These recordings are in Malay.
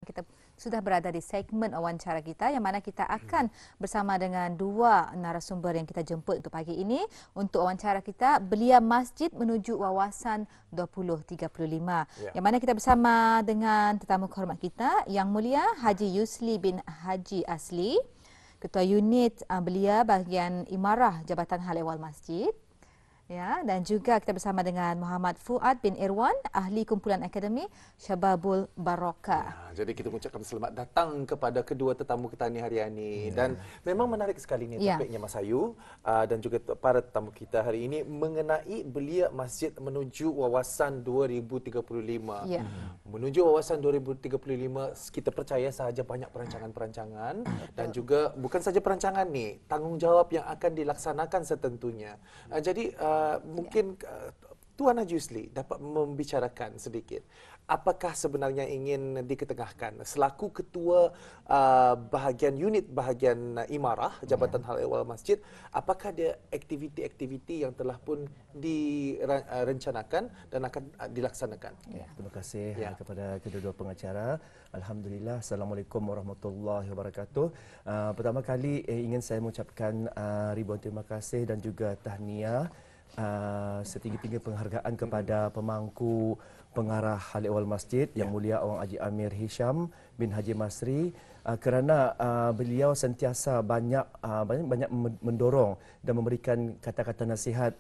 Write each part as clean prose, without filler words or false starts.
Kita sudah berada di segmen wawancara kita yang mana kita akan bersama dengan dua narasumber yang kita jemput untuk pagi ini untuk wawancara kita belia masjid menuju wawasan 2035. Yang mana kita bersama dengan tetamu kehormat kita Yang Mulia Haji Yusli bin Haji Asli, Ketua Unit Belia Bahagian Imarah Jabatan Hal Ehwal Masjid. Ya, dan juga kita bersama dengan Muhammad Fuad bin Irwan, ahli kumpulan akademi Syababul Barakah. Jadi kita mengucapkan selamat datang kepada kedua tetamu kita ni hari ini. Dan memang menarik sekali ni topiknya Mas Ayu dan juga para tetamu kita hari ini mengenai belia masjid menuju wawasan 2035. Menuju wawasan 2035, kita percaya sahaja banyak perancangan-perancangan dan juga bukan saja perancangan ni, tanggungjawab yang akan dilaksanakan setentunya. Jadi mungkin Tuan Haji Yusli dapat membicarakan sedikit apakah sebenarnya ingin diketengahkan selaku ketua bahagian unit bahagian Imarah Jabatan Hal Ehwal Masjid, apakah ada aktiviti-aktiviti yang telah pun direncanakan dan akan dilaksanakan? Terima kasih kepada kedua-dua pengacara. Alhamdulillah, Assalamualaikum warahmatullahi wabarakatuh. Pertama kali ingin saya mengucapkan ribuan terima kasih dan juga tahniah setinggi-tinggi penghargaan kepada pemangku pengarah Hal Ehwal Masjid Yang Mulia Awang Haji Amir Hisham bin Haji Masri kerana beliau sentiasa banyak mendorong dan memberikan kata-kata nasihat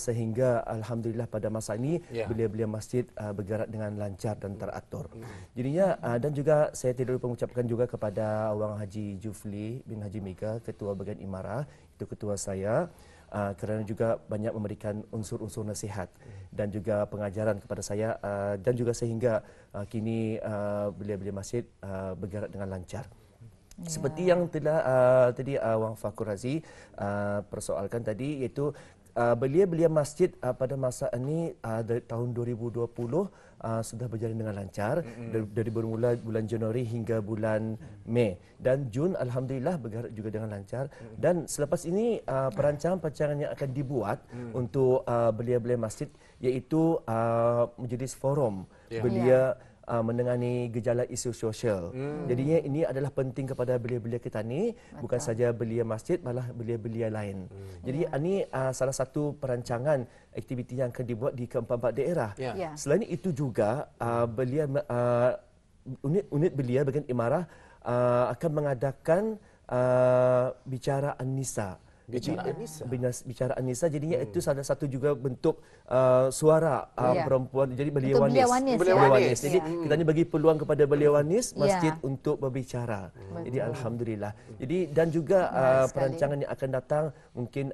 sehingga alhamdulillah pada masa ini belia-belia masjid bergerak dengan lancar dan teratur. Jadinya dan juga saya tidak lupa mengucapkan juga kepada Awang Haji Jufli bin Haji Mega, Ketua Bahagian Imarah, itu ketua saya. Kerana juga banyak memberikan unsur-unsur nasihat dan juga pengajaran kepada saya dan juga sehingga kini belia-belia masjid bergerak dengan lancar. Seperti yang telah tadi Wang Fakur Razi persoalkan tadi, iaitu belia-belia masjid pada masa ini dari tahun 2020 sudah berjalan dengan lancar dari bermula bulan Januari hingga bulan Mei dan Jun, alhamdulillah bergerak juga dengan lancar. Dan selepas ini perancangan-perancangan yang akan dibuat untuk belia-belia masjid, iaitu majlis forum belia menangani gejala isu sosial. Jadinya ini adalah penting kepada belia-belia kita ni, bukan saja belia masjid, malah belia-belia lain. Jadi ini salah satu perancangan aktiviti yang akan dibuat di ke-44 daerah. Selain itu juga belia unit belia bahagian Imarah akan mengadakan bicara An-Nisa. Bicara An-Nisa, jadinya itu salah satu juga bentuk suara perempuan, jadi belia wanis. Jadi kita ni bagi peluang kepada belia wanis masjid untuk berbicara. Jadi alhamdulillah. Jadi dan juga perancangan yang akan datang mungkin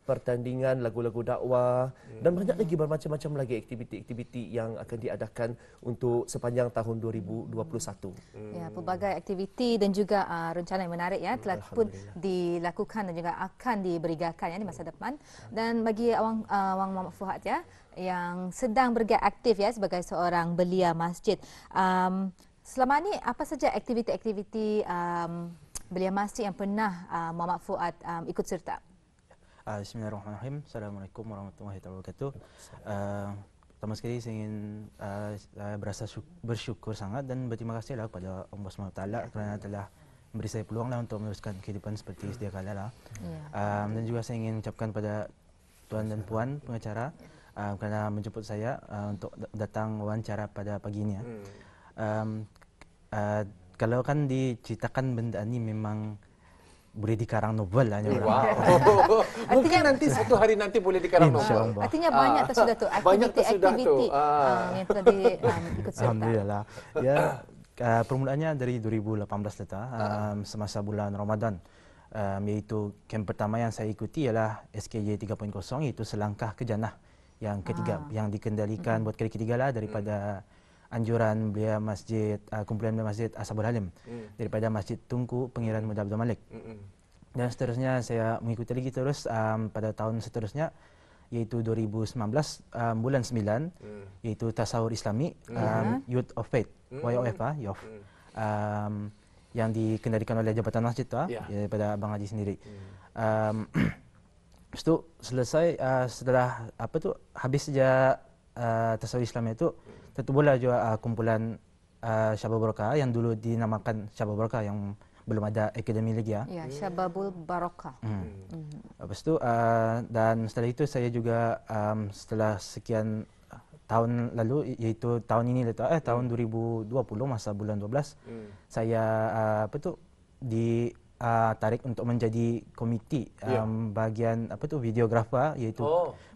pertandingan lagu-lagu dakwah dan banyak lagi bermacam-macam lagi aktiviti-aktiviti yang akan diadakan untuk sepanjang tahun 2021. Ya, pelbagai aktiviti dan juga rencana yang menarik telah pun dilakukan dan juga akan diberigakan di masa depan. Dan bagi Awang Muhammad Fuad yang sedang bergiat aktif sebagai seorang belia masjid, selama ini apa saja aktiviti-aktiviti belia masjid yang pernah Muhammad Fuad ikut serta? Bismillahirrahmanirrahim. Assalamualaikum warahmatullahi wabarakatuh. Pertama sekali saya ingin berasa bersyukur sangat dan berterima kasihlah kepada Allah SWT kerana telah memberi saya peluang untuk meneruskan kehidupan seperti sedia kala dan juga saya ingin ucapkan pada tuan dan puan pengacara kerana menjemput saya untuk datang wawancara pada pagi ini. Kalau kan diceritakan benda ini memang boleh dikarang novel lah. Mungkin nanti satu hari nanti boleh dikarang novel. Artinya banyak sudah tu aktiviti yang telah diikut serta. Alhamdulillah. Ya, permulaannya dari 2018 semasa bulan Ramadan. Iaitu camp pertama yang saya ikuti ialah SKJ 3.0, iaitu selangkah ke jannah yang ketiga yang dikendalikan buat kali ketiga daripada anjuran belia masjid, kumpulan belia masjid Ashabul Halim daripada Masjid Tunku Pengiran Muda Abdul Malik. Dan seterusnya saya mengikuti lagi terus pada tahun seterusnya, iaitu 2019 bulan 9, iaitu Tasawur Islami Youth of Faith, YOF yang dikendalikan oleh Jabatan Masjid daripada Abang Haji sendiri. Lepas tu selesai setelah habis saja Tasawur Islami itu, tertubuhlah juga kumpulan Syabab Barakah yang dulu dinamakan Syabab Barakah yang belum ada akademi lagi ya. Ya, Syababul Barakah. Lepas tu dan setelah itu saya juga setelah sekian tahun lalu, iaitu tahun ini tahun 2020 masa bulan 12 saya ditarik untuk menjadi komiti bahagian videografer, iaitu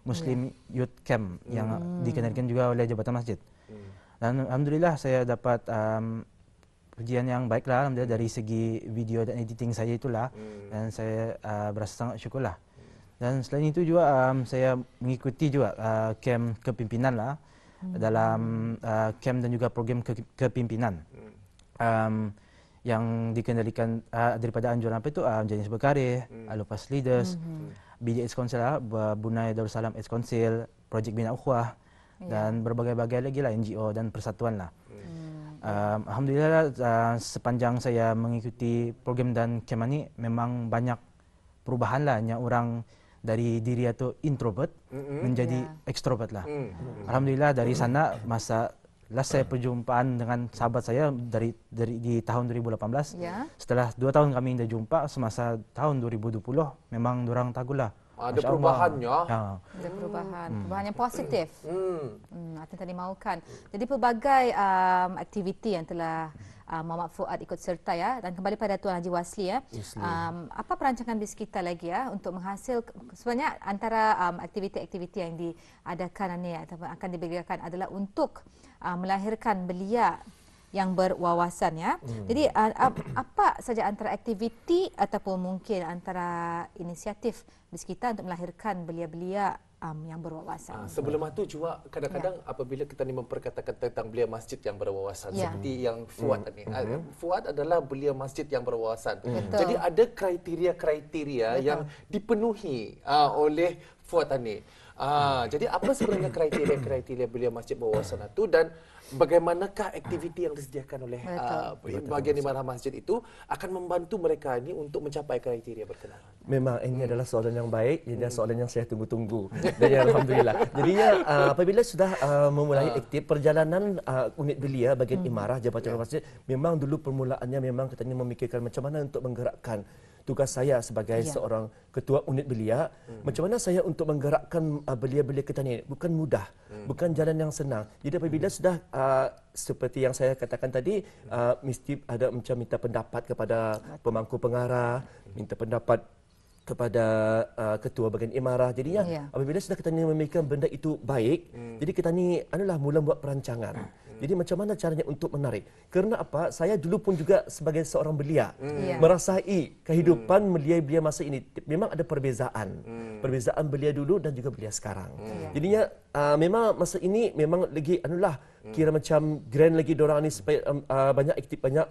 Muslim Youth Camp yang dikendalikan juga oleh Jabatan Masjid. Dan alhamdulillah saya dapat pujian yang baiklah alhamdulillah dari segi video dan editing saya itulah, dan saya berasa sangat syukurlah. Dan selain itu juga saya mengikuti juga camp kepimpinan lah, dalam camp dan juga program kepimpinan yang dikendalikan daripada anjuran Jenis Berkarya, Alupas Leaders, BDX Council lah, Bunai Darussalam Ex Council, Projek Bina Ukhuwah, dan berbagai-bagai lagi lah NGO dan persatuan lah. Alhamdulillah sepanjang saya mengikuti program dan camp ini memang banyak perubahan lah, yang orang dari diri atau introvert menjadi extrovert lah. Alhamdulillah dari sana masa last saya perjumpaan dengan sahabat saya dari di tahun 2018. Setelah 2 tahun kami tidak jumpa, semasa tahun 2020 memang dorang tagulah. Ada perubahannya. Ada perubahan yang positif. Apa yang tadi mahukan. Jadi pelbagai aktiviti yang telah Muhammad Fuad ikut serta ya, dan kembali pada Tuan Haji Wasli ya. Apa perancangan BIS kita lagi ya untuk menghasil, sebenarnya antara aktiviti-aktiviti yang diadakan ini atau akan diberikan adalah untuk melahirkan belia yang berwawasan ya. Jadi apa saja antara aktiviti ataupun mungkin antara inisiatif BIS kita untuk melahirkan belia-belia yang berwawasan. Sebelum itu juga kadang-kadang apabila kita ni memperkatakan tentang belia masjid yang berwawasan seperti yang Fuad ni. Fuad adalah belia masjid yang berwawasan. Jadi ada kriteria-kriteria yang dipenuhi oleh Fuad ni. Jadi apa sebenarnya kriteria-kriteria belia masjid berwawasan itu, dan bagaimanakah aktiviti yang disediakan oleh bahagian imarah masjid itu akan membantu mereka ini untuk mencapai kriteria berkenaan? Memang ini adalah soalan yang baik, ini soalan yang saya tunggu-tunggu. Dan alhamdulillah. Jadinya apabila sudah memulai aktif perjalanan unit belia bahagian imarah Jabatan Masjid, memang dulu permulaannya memang kita ini memikirkan macam mana untuk menggerakkan tugas saya sebagai seorang ketua unit belia, macam mana saya untuk menggerakkan belia-belia kita ni bukan mudah, bukan jalan yang senang. Jadi apabila sudah seperti yang saya katakan tadi, mesti ada macam minta pendapat kepada pemangku pengarah, minta pendapat kepada ketua bahagian imarah. Jadinya apabila sudah kita ni memikirkan benda itu baik, jadi kita ni adalah mula buat perancangan. Jadi macam mana caranya untuk menarik? Kerana apa? Saya dulu pun juga sebagai seorang belia merasai kehidupan belia-belia masa ini memang ada perbezaan. Perbezaan belia dulu dan juga belia sekarang. Jadinya memang masa ini memang lagi kira macam grand lagi dorang ni supaya banyak aktif, banyak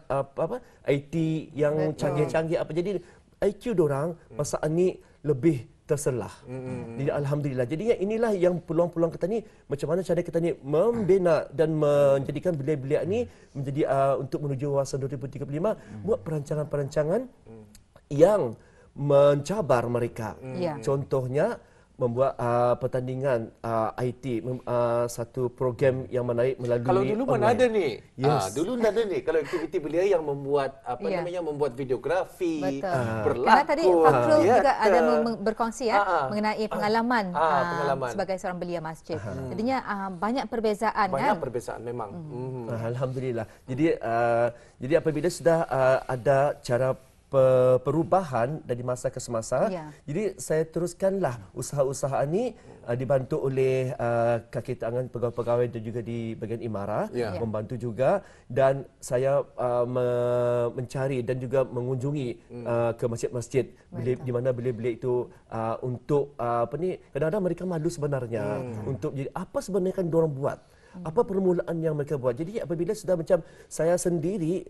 IT yang canggih-canggih apa. Jadi IQ dorang masa ini lebih terselah. Jadi alhamdulillah. Jadi inilah yang peluang-peluang kita ni, macam mana cara kita ni membina dan menjadikan belia-belia ni menjadi untuk menuju wawasan 2035, buat perancangan-perancangan yang mencabar mereka. Contohnya membuat pertandingan IT, satu program yang menarik melalui kalau dulu online. mana ada ni? Dulu ada ni. Kalau aktiviti belia yang membuat membuat videografi, berlakon. Karena tadi Fakrul juga ada berkongsi mengenai pengalaman sebagai seorang belia masjid. Jadinya banyak perbezaan banyak kan? perbezaan memang. Alhamdulillah. Jadi apabila sudah ada cara perubahan dari masa ke semasa. Jadi saya teruskanlah usaha-usaha ini dibantu oleh kaki tangan pegawai-pegawai dan juga di bahagian imarah, membantu juga, dan saya mencari dan juga mengunjungi ke masjid-masjid di mana belia-belia itu untuk kadang-kadang mereka malu sebenarnya untuk jadi apa sebenarnya kan diorang buat. Apa permulaan yang mereka buat. Jadi apabila sudah macam saya sendiri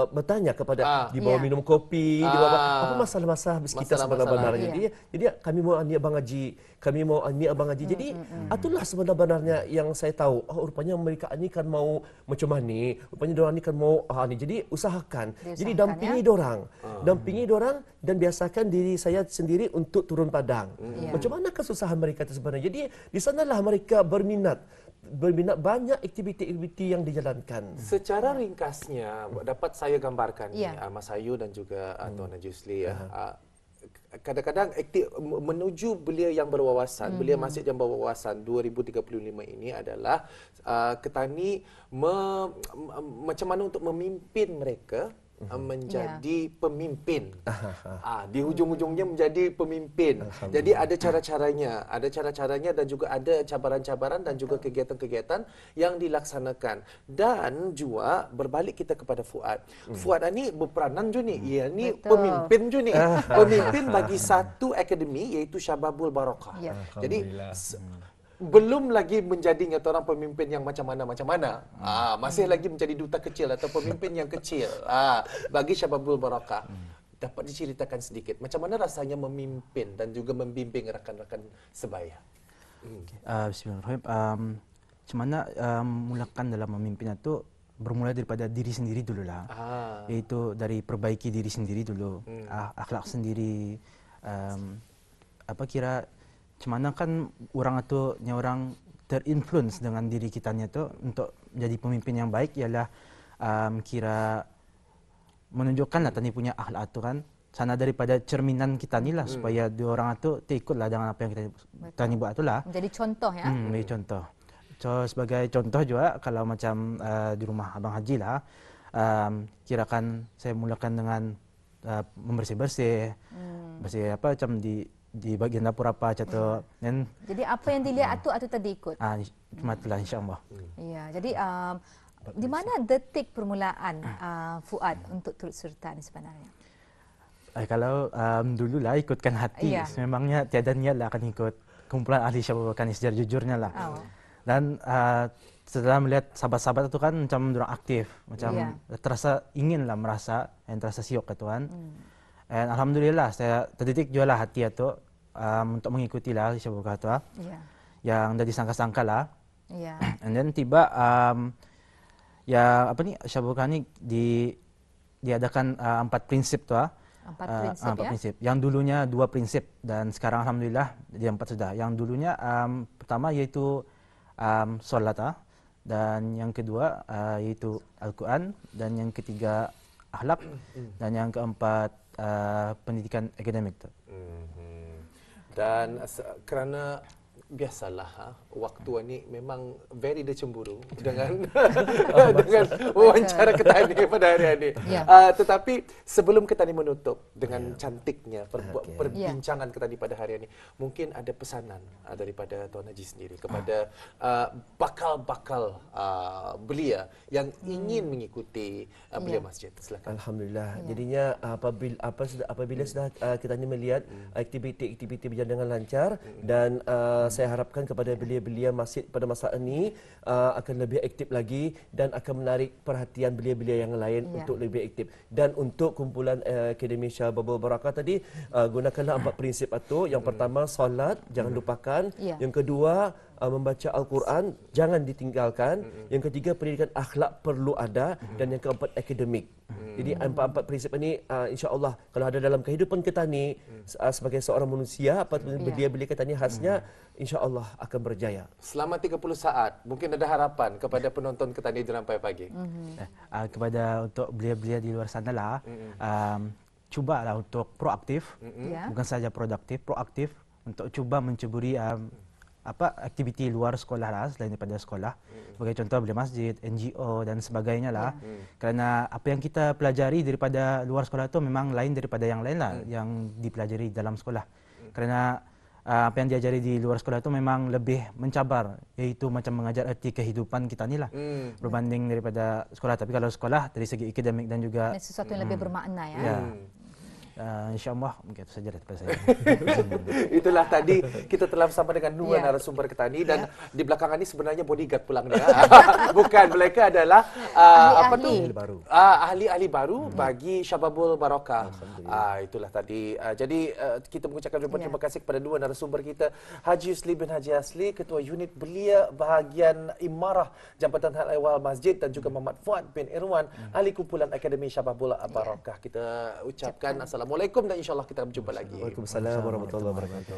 bertanya kepada di bawah minum kopi, di bawah apa masalah-masalah kita sebenarnya. Jadi kami mau ni abang haji, kami mau ni abang haji. Jadi itulah sebenarnya yang saya tahu. Rupanya mereka ni kan mau macam ni, rupanya diorang ni kan mau ni. Jadi usahakan. Jadi dampingi diorang. Dampingi diorang dan biasakan diri saya sendiri untuk turun padang. Macam mana kesusahan mereka itu sebenarnya. Jadi di sanalah mereka berminat. berminat banyak aktiviti-aktiviti yang dijalankan. Secara ringkasnya dapat saya gambarkan Mas Ayu dan juga Tuan Najusli ya. Kadang-kadang menuju belia yang berwawasan, belia masjid yang berwawasan 2035 ini adalah Ketani macam mana untuk memimpin mereka menjadi pemimpin. Di hujung-hujungnya menjadi pemimpin. Jadi ada cara-caranya dan juga ada cabaran-cabaran dan juga kegiatan-kegiatan yang dilaksanakan. Dan juga berbalik kita kepada Fuad. Fuad ini berperanan juga ni. Ia ni pemimpin juga ni. Pemimpin bagi satu akademi iaitu Syababul Barakah. Jadi belum lagi menjadi orang pemimpin yang macam mana. Masih lagi menjadi duta kecil atau pemimpin yang kecil. Bagi Syababul Barakah. Dapat diceritakan sedikit macam mana rasanya memimpin dan juga membimbing rakan-rakan sebaya. Bismillahirrahmanirrahim. Macam mana mulakan dalam memimpin itu bermula daripada diri sendiri dululah. Iaitu dari perbaiki diri sendiri dulu. Akhlak sendiri. Macam mana kan orang itu orang terinfluence dengan diri kitanya tu untuk menjadi pemimpin yang baik ialah kira menunjukkanlah tadi punya akhlak tu kan sana daripada cerminan kita ni lah supaya dia orang tu ikutlah dengan apa yang kita ni buat tu lah. Menjadi contoh ya. Menjadi contoh. So sebagai contoh juga kalau macam di rumah Abang Haji lah kirakan saya mulakan dengan membersih-bersih. Bersih apa macam di bagian dapur apa macam tu. Jadi apa yang dilihat Atu tadi ikut. Cuma itulah insya-Allah. Ya, jadi di mana detik permulaan Fuad untuk turut serta ni sebenarnya? Kalau dululah ikutkan hati. Memangnya tiada niat lah akan ikut kumpulan ahli syabab kan sejarah jujurnya lah. Dan setelah melihat sahabat-sahabat itu kan macam orang aktif, macam terasa inginlah merasa yang terasa siok ke Tuhan. Dan alhamdulillah saya terdidik jualah hati itu untuk mengikuti lah syabab kata yang dah disangka-sangka lah. And then tiba syabab ni diadakan 4 prinsip tu 4 prinsip. Yang dulunya 2 prinsip dan sekarang alhamdulillah jadi 4 sudah. Yang dulunya pertama iaitu solat dan yang kedua iaitu Al-Quran dan yang ketiga akhlak dan yang keempat pendidikan akademik tu. Dan kerana biasalah waktu ini memang very cemburu dengan dengan wawancara Ketani pada hari ini. Tetapi sebelum Ketani menutup dengan cantiknya perbincangan Ketani pada hari ini, mungkin ada pesanan daripada Tuan Haji sendiri kepada bakal-bakal belia yang ingin mengikuti belia masjid. Silakan. Alhamdulillah. Jadinya apabila sudah Ketani melihat aktiviti-aktiviti berjalan dengan lancar dan saya harapkan kepada belia-belia masjid pada masa ini akan lebih aktif lagi dan akan menarik perhatian belia-belia yang lain untuk lebih aktif. Dan untuk kumpulan Akademi Syababul Barakah tadi gunakanlah 4 prinsip itu. Yang pertama solat jangan lupakan. Yang kedua membaca Al-Quran jangan ditinggalkan. Yang ketiga pendidikan akhlak perlu ada dan yang keempat akademik. Jadi 4 prinsip ini insya-Allah kalau ada dalam kehidupan Ketani sebagai seorang manusia belia-belia Ketani khasnya insya-Allah akan berjaya. Selama 30 saat mungkin ada harapan kepada penonton Ketani di Rampai Pagi. Kepada untuk belia-belia di luar sana lah cubalah untuk proaktif, bukan saja produktif, proaktif untuk cuba menceburi aktiviti luar sekolah lah selain daripada sekolah. Sebagai contoh belia masjid, NGO dan sebagainya lah. Kerana apa yang kita pelajari daripada luar sekolah itu memang lain daripada yang lain lah yang dipelajari dalam sekolah. Kerana apa yang diajari di luar sekolah itu memang lebih mencabar, iaitu macam mengajar erti kehidupan kita ni lah berbanding daripada sekolah. Tapi kalau sekolah dari segi akademik dan juga sesuatu yang lebih bermakna ya. InsyaAllah mungkin itu saja daripada saya. Itulah tadi kita telah bersama dengan dua narasumber Ketani dan di belakangan ini sebenarnya bodyguard pulang dia. Bukan, mereka adalah ahli-ahli baru bagi Syababul Barakah. Itulah tadi. Jadi kita mengucapkan terima kasih kepada dua narasumber kita, Haji Yusli bin Haji Asli, Ketua Unit Belia Bahagian Imarah Jambatan Hal Ehwal Masjid, dan juga Muhammad Fuad bin Irwan, ahli kumpulan Akademi Syababul Barakah. Kita ucapkan Assalamualaikum dan insyaAllah kita berjumpa lagi. Waalaikumsalam warahmatullahi wabarakatuh.